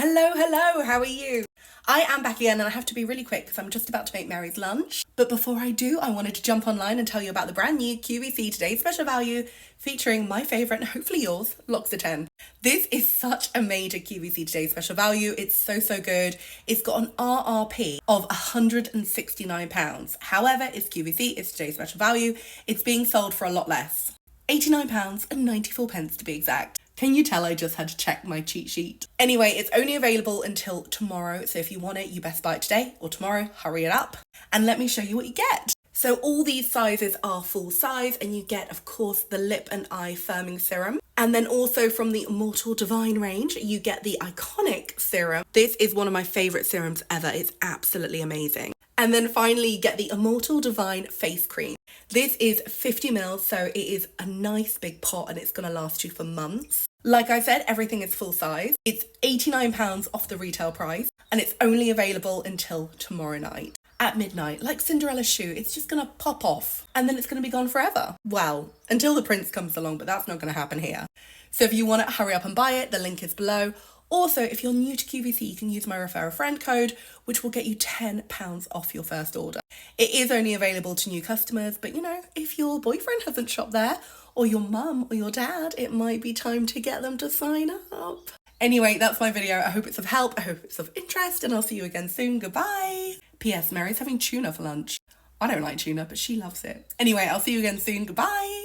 Hello, how are you? I am back again and I have to be really quick because I'm just about to make Mary's lunch. But before I do, I wanted to jump online and tell you about the brand new QVC Today's Special Value featuring my favourite and hopefully yours, L'occitane. This is such a major QVC Today's Special Value. It's so good. It's got an RRP of £169. However, it's QVC, it's Today's Special Value. It's being sold for a lot less. £89.94 to be exact. Can you tell I just had to check my cheat sheet? Anyway, it's only available until tomorrow, so if you want it, you best buy it today or tomorrow. Hurry it up. And let me show you what you get. So all these sizes are full size, and you get, of course, the lip and eye firming serum. And then also from the Immortelle Divine range, you get the iconic serum. This is one of my favourite serums ever. It's absolutely amazing. And then finally, you get the Immortelle Divine face cream. This is 50 mils, so it is a nice big pot and it's going to last you for months. Like I said, everything is full size. It's £89 off the retail price and it's only available until tomorrow night at midnight. Like Cinderella's shoe, it's just going to pop off and then it's going to be gone forever. Well, until the prince comes along, but that's not going to happen here. So if you want it, hurry up and buy it. The link is below. Also, if you're new to QVC, you can use my refer a friend code, which will get you £10 off your first order. It is only available to new customers, but you know, if your boyfriend hasn't shopped there, or your mum or your dad, it might be time to get them to sign up. Anyway, that's my video. I hope it's of help. I hope it's of interest, and I'll see you again soon. Goodbye. P.S. Mary's having tuna for lunch. I don't like tuna, but she loves it. Anyway, I'll see you again soon. Goodbye.